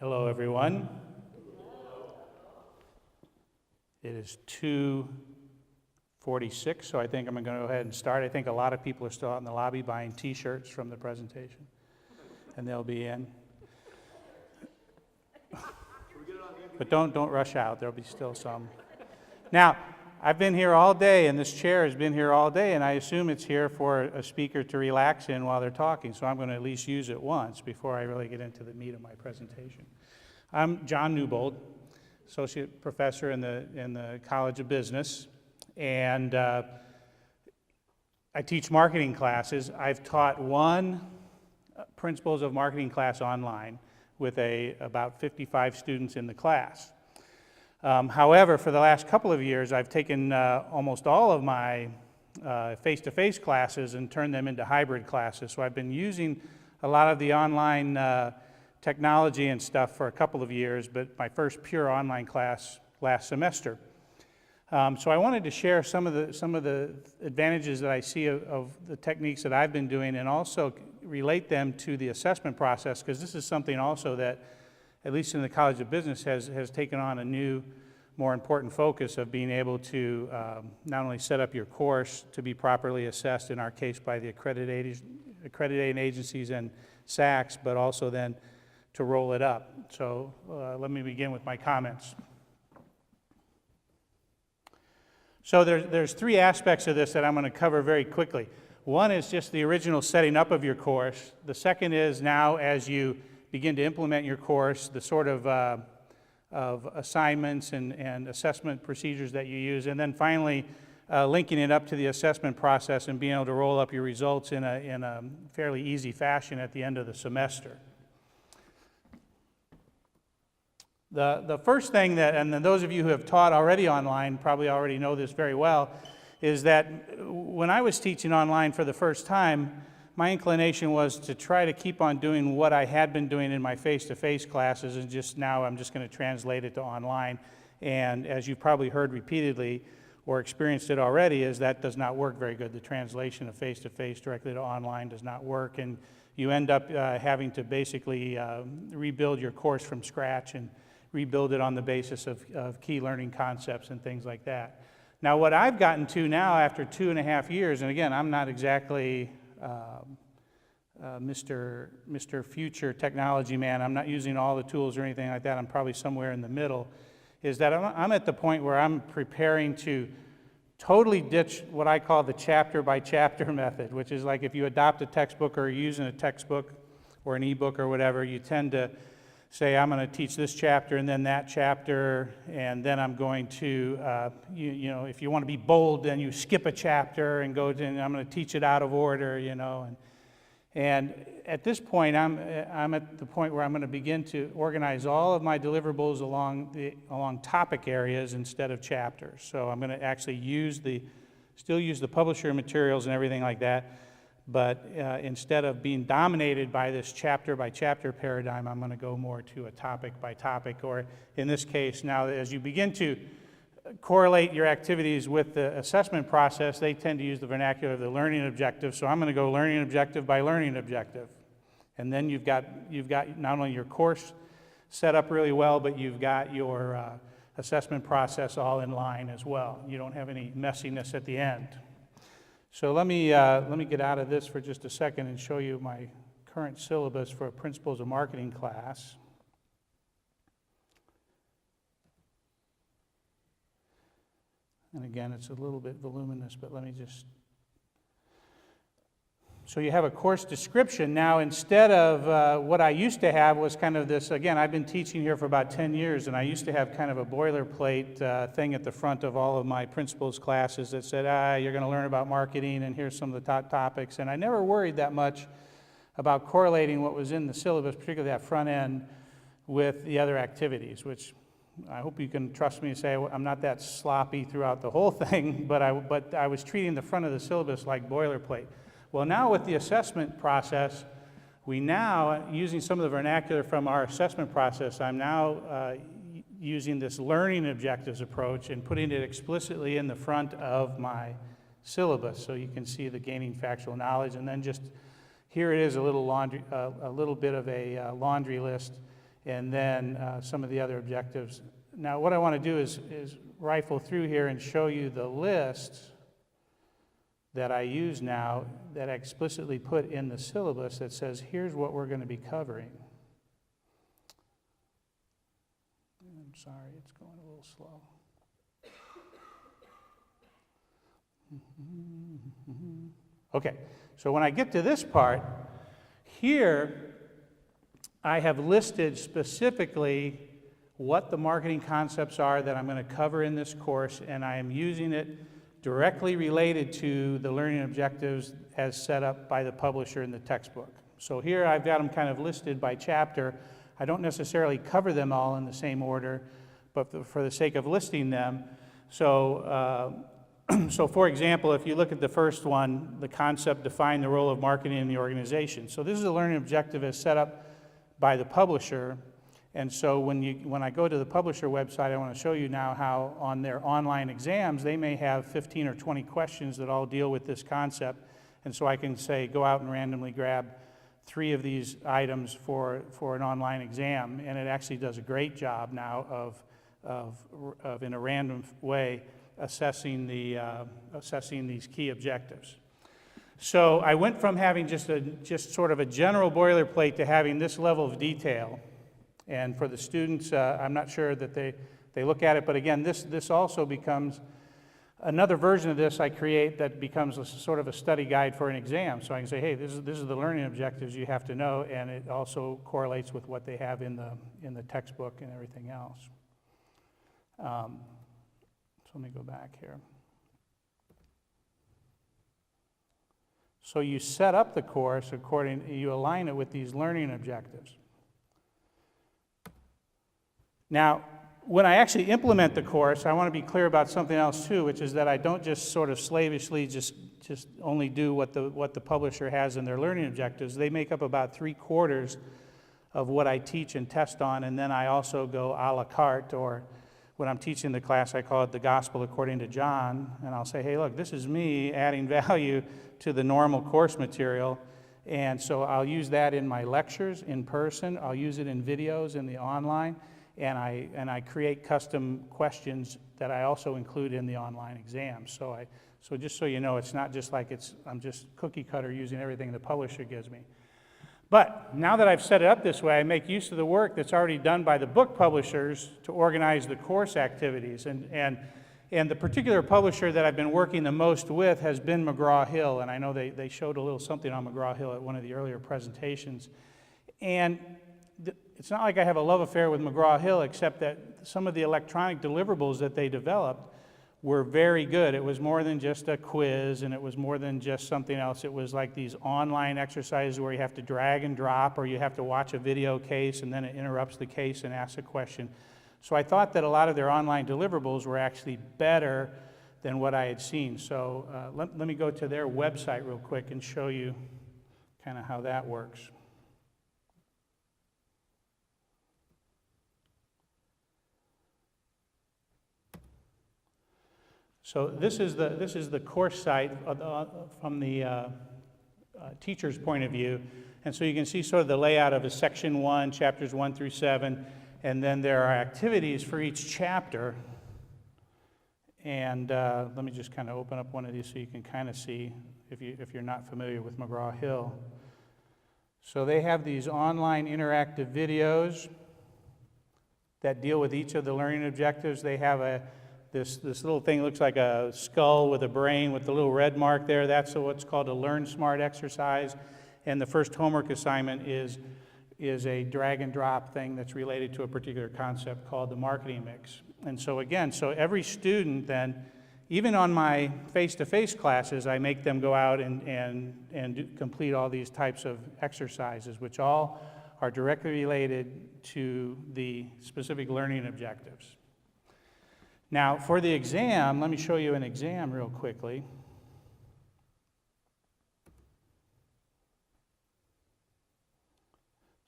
Hello, everyone. It is 2:46, so I think I'm going to go ahead and start. I think a lot of people are still out in the lobby buying T-shirts from the presentation, and they'll be in. But don't rush out. There'll be still some. Now, I've been here all day, and this chair has been here all day, and I assume it's here for a speaker to relax in while they're talking, so I'm going to at least use it once before I really get into the meat of my presentation. I'm John Newbold, Associate Professor in the College of Business, and I teach marketing classes. I've taught one Principles of Marketing class online with about 55 students in the class. However, for the last couple of years, I've taken almost all of my face-to-face classes and turned them into hybrid classes. So I've been using a lot of the online technology and stuff for a couple of years, but my first pure online class last semester. So I wanted to share some of the advantages that I see of the techniques that I've been doing, and also relate them to the assessment process, because this is something also that, at least in the College of Business, has taken on a new, more important focus of being able to not only set up your course to be properly assessed, in our case by the accrediting agencies and SACs, but also then to roll it up. So let me begin with my comments. So there's three aspects of this that I'm going to cover very quickly. One is just the original setting up of your course. The second is now, as you begin to implement your course, the sort of assignments and assessment procedures that you use, and then finally linking it up to the assessment process and being able to roll up your results in a fairly easy fashion at the end of the semester. The first thing that, and then those of you who have taught already online probably already know this very well, is that when I was teaching online for the first time, my inclination was to try to keep on doing what I had been doing in my face-to-face classes, and just now I'm just going to translate it to online. And as you've probably heard repeatedly or experienced it already, is that does not work very good. The translation of face-to-face directly to online does not work, and you end up having to basically rebuild your course from scratch and rebuild it on the basis of key learning concepts and things like that. Now, what I've gotten to now after 2.5 years, and again, I'm not exactly Mr. Future Technology Man. I'm not using all the tools or anything like that. I'm probably somewhere in the middle, is that I'm at the point where I'm preparing to totally ditch what I call the chapter-by-chapter method, which is like if you adopt a textbook or you're using a textbook or an ebook or whatever, you tend to say, I'm going to teach this chapter and then that chapter, and then I'm going to, you know, if you want to be bold, then you skip a chapter and go to, and I'm going to teach it out of order, you know. And at this point, I'm at the point where I'm going to begin to organize all of my deliverables along topic areas instead of chapters. So I'm going to actually still use the publisher materials and everything like that, but instead of being dominated by this chapter-by-chapter paradigm, I'm going to go more to a topic-by-topic, or in this case, now as you begin to correlate your activities with the assessment process, they tend to use the vernacular of the learning objective, so I'm going to go learning objective by learning objective. And then you've got not only your course set up really well, but you've got your assessment process all in line as well. You don't have any messiness at the end. So let me get out of this for just a second and show you my current syllabus for Principles of Marketing class. And again, it's a little bit voluminous, but let me just... So you have a course description. Now, instead of what I used to have was kind of this, again, I've been teaching here for about 10 years, and I used to have kind of a boilerplate thing at the front of all of my principles classes that said, you're going to learn about marketing, and here's some of the top topics. And I never worried that much about correlating what was in the syllabus, particularly that front end, with the other activities, which I hope you can trust me to say I'm not that sloppy throughout the whole thing, but I was treating the front of the syllabus like boilerplate. Well, now with the assessment process, we now, using some of the vernacular from our assessment process, I'm now using this learning objectives approach and putting it explicitly in the front of my syllabus, so you can see the gaining factual knowledge, and then just here it is a little bit of a laundry list and then some of the other objectives. Now, what I want to do is rifle through here and show you the list that I use now that I explicitly put in the syllabus that says, here's what we're going to be covering. I'm sorry, it's going a little slow. Okay, so when I get to this part, here I have listed specifically what the marketing concepts are that I'm going to cover in this course, and I am using it directly related to the learning objectives as set up by the publisher in the textbook. So here I've got them kind of listed by chapter. I don't necessarily cover them all in the same order, but for the sake of listing them. So, so for example, if you look at the first one, the concept define the role of marketing in the organization. So this is a learning objective as set up by the publisher. And so when I go to the publisher website, I want to show you now how on their online exams, they may have 15 or 20 questions that all deal with this concept. And so I can say, go out and randomly grab 3 of these items for an online exam. And it actually does a great job now of in a random way, assessing these key objectives. So I went from having just sort of a general boilerplate to having this level of detail. And for the students, I'm not sure that they look at it, but again, this also becomes another version of this I create that becomes a sort of a study guide for an exam. So I can say, hey, this is the learning objectives you have to know, and it also correlates with what they have in the textbook and everything else. So let me go back here. So you set up the course you align it with these learning objectives. Now, when I actually implement the course, I want to be clear about something else too, which is that I don't just sort of slavishly just only do what the publisher has in their learning objectives. They make up about 3/4 of what I teach and test on, and then I also go a la carte, or when I'm teaching the class, I call it the Gospel according to John, and I'll say, hey, look, this is me adding value to the normal course material, and so I'll use that in my lectures in person, I'll use it in videos in the online, and I create custom questions that I also include in the online exam. So just so you know, it's not just like I'm just cookie cutter using everything the publisher gives me. But now that I've set it up this way, I make use of the work that's already done by the book publishers to organize the course activities. And the particular publisher that I've been working the most with has been McGraw-Hill, and I know they showed a little something on McGraw-Hill at one of the earlier presentations. And it's not like I have a love affair with McGraw-Hill, except that some of the electronic deliverables that they developed were very good. It was more than just a quiz, and it was more than just something else. It was like these online exercises where you have to drag and drop, or you have to watch a video case, and then it interrupts the case and asks a question. So I thought that a lot of their online deliverables were actually better than what I had seen. So let me go to their website real quick and show you kind of how that works. So this is the course site from the teacher's point of view, and so you can see sort of the layout of a section 1, chapters 1 through 7, and then there are activities for each chapter. And let me just kind of open up one of these so you can kind of see if you're not familiar with McGraw-Hill. So they have these online interactive videos that deal with each of the learning objectives. They have this little thing looks like a skull with a brain with the little red mark there. That's what's called a Learn Smart exercise. And the first homework assignment is a drag and drop thing that's related to a particular concept called the marketing mix. And so again, so every student then, even on my face-to-face classes, I make them go out and complete all these types of exercises, which all are directly related to the specific learning objectives. Now, for the exam, let me show you an exam real quickly.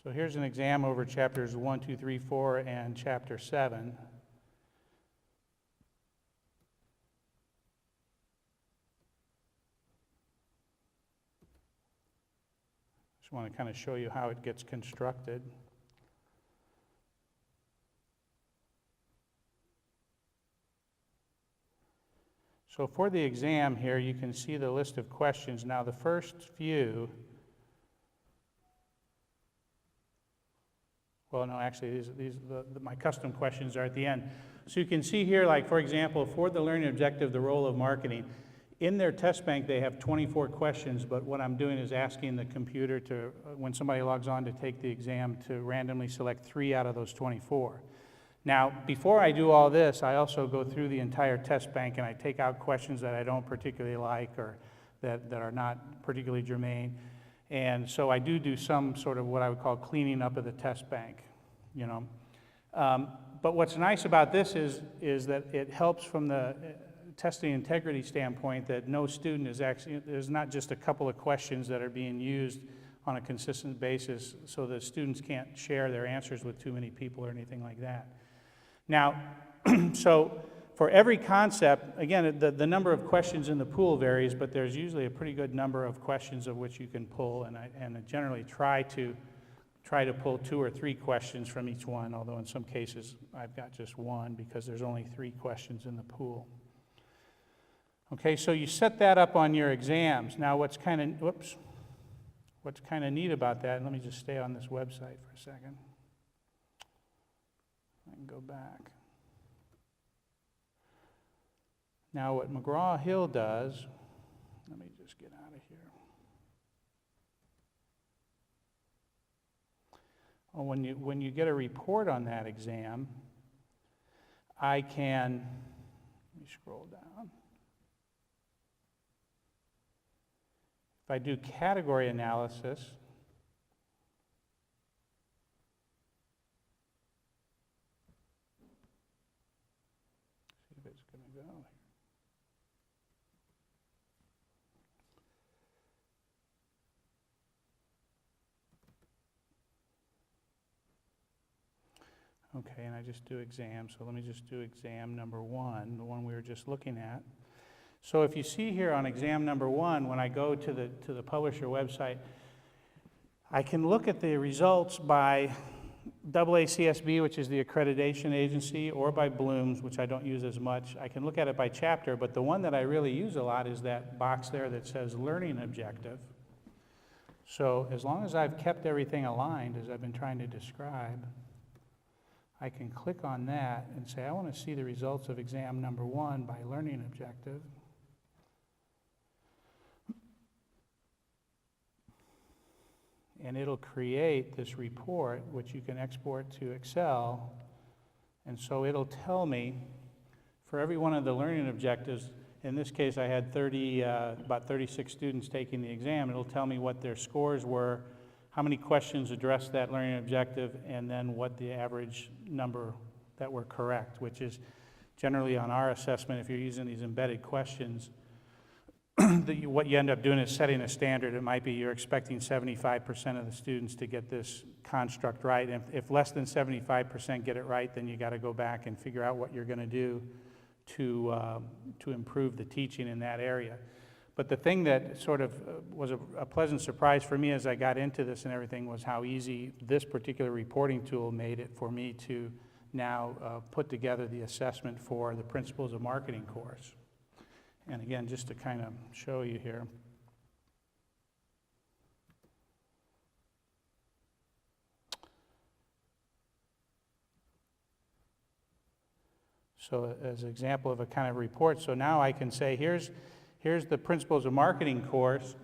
So here's an exam over chapters 1, 2, 3, 4, and chapter 7. Just want to kind of show you how it gets constructed. So for the exam here, you can see the list of questions. Now the first few, well, no, actually, my custom questions are at the end. So you can see here, like, for example, for the learning objective, the role of marketing, in their test bank, they have 24 questions, but what I'm doing is asking the computer to, when somebody logs on to take the exam, to randomly select 3 out of those 24. Now, before I do all this, I also go through the entire test bank and I take out questions that I don't particularly like or that are not particularly germane. And so I do some sort of what I would call cleaning up of the test bank, you know. But what's nice about this is that it helps from the testing integrity standpoint that no student is actually, there's not just a couple of questions that are being used on a consistent basis so the students can't share their answers with too many people or anything like that. Now, so for every concept, again, the number of questions in the pool varies, but there's usually a pretty good number of questions of which you can pull, and I generally try to pull 2 or 3 questions from each one, although in some cases I've got just one because there's only 3 questions in the pool. Okay, so you set that up on your exams. Now what's kind of neat about that, and let me just stay on this website for a second. I can go back. Now what McGraw-Hill does, let me just get out of here. Well, when you get a report on that exam, I can, let me scroll down. If I do category analysis, see if it's going to go. Okay, and I just do exam, so let me just do exam number 1, the one we were just looking at. So if you see here on exam number 1, when I go to the publisher website, I can look at the results by AACSB, which is the accreditation agency, or by Bloom's, which I don't use as much. I can look at it by chapter, but the one that I really use a lot is that box there that says learning objective. So as long as I've kept everything aligned, as I've been trying to describe, I can click on that and say, I want to see the results of exam number 1 by learning objective. And it'll create this report, which you can export to Excel. And so it'll tell me, for every one of the learning objectives, in this case I had about 36 students taking the exam, it'll tell me what their scores were, how many questions addressed that learning objective, and then what the average number that were correct, which is generally on our assessment, if you're using these embedded questions, what you end up doing is setting a standard. It might be you're expecting 75% of the students to get this construct right. And if less than 75% get it right, then you got to go back and figure out what you're going to do to improve the teaching in that area. But the thing that sort of was a pleasant surprise for me as I got into this and everything was how easy this particular reporting tool made it for me to now put together the assessment for the Principles of Marketing course. And again, just to kind of show you here. So as an example of a kind of report, so now I can say, here's the Principles of Marketing course.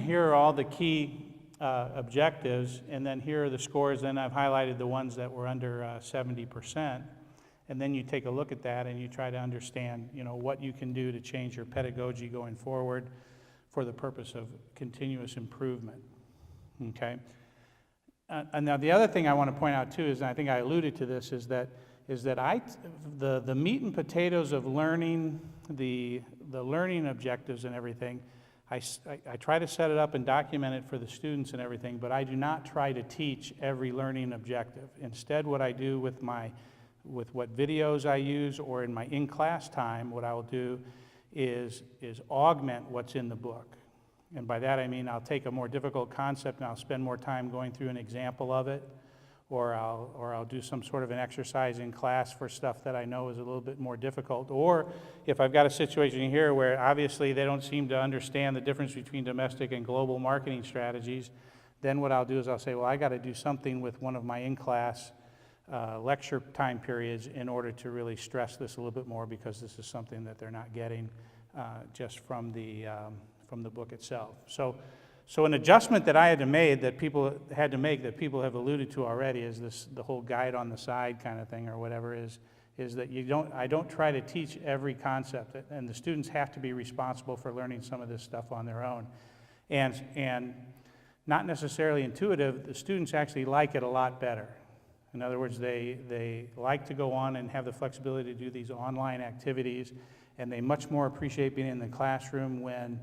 Here are all the key objectives, and then here are the scores. Then I've highlighted the ones that were under 70%. And then you take a look at that and you try to understand, you know, what you can do to change your pedagogy going forward for the purpose of continuous improvement. Okay. And now the other thing I want to point out too is, and I think I alluded to this, is that the meat and potatoes of learning, the learning objectives and everything, I try to set it up and document it for the students and everything, but I do not try to teach every learning objective. Instead, what I do with what videos I use or in my in-class time, what I will do is augment what's in the book. And by that I mean I'll take a more difficult concept and I'll spend more time going through an example of it, or I'll do some sort of an exercise in class for stuff that I know is a little bit more difficult. Or if I've got a situation here where obviously they don't seem to understand the difference between domestic and global marketing strategies, then what I'll do is I'll say, well, I got to do something with one of my in-class lecture time periods in order to really stress this a little bit more, because this is something that they're not getting just from the book itself. So an adjustment that I had to make that people have alluded to already is the whole guide on the side kind of thing or whatever is that I don't try to teach every concept, and the students have to be responsible for learning some of this stuff on their own. And not necessarily intuitive, the students actually like it a lot better. In other words, they like to go on and have the flexibility to do these online activities, and they much more appreciate being in the classroom when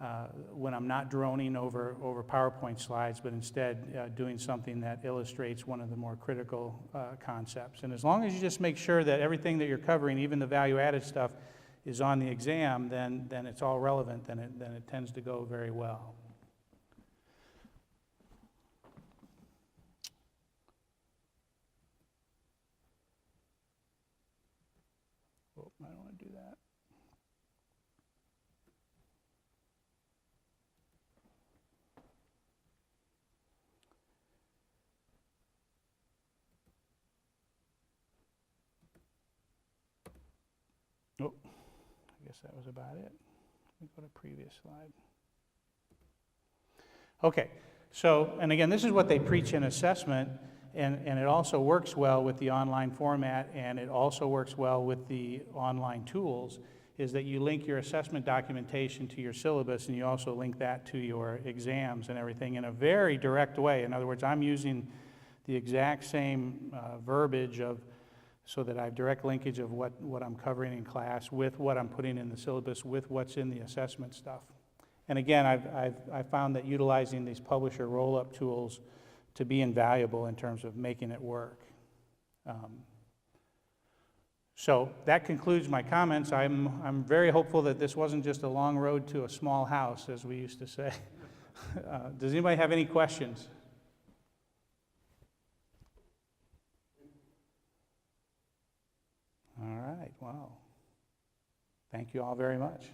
I'm not droning over PowerPoint slides, but instead doing something that illustrates one of the more critical concepts. And as long as you just make sure that everything that you're covering, even the value-added stuff, is on the exam, then it's all relevant, then it tends to go very well. Oh, I don't want to do that. Oh, I guess that was about it. Let me go to previous slide. Okay, so, and again, this is what they preach in assessment, and it also works well with the online format, and it also works well with the online tools, is that you link your assessment documentation to your syllabus, and you also link that to your exams and everything in a very direct way. In other words, I'm using the exact same verbiage so that I have direct linkage of what I'm covering in class with what I'm putting in the syllabus with what's in the assessment stuff. And again, I've found that utilizing these publisher roll-up tools to be invaluable in terms of making it work. So that concludes my comments. I'm very hopeful that this wasn't just a long road to a small house, as we used to say. Does anybody have any questions? All right, wow. Thank you all very much.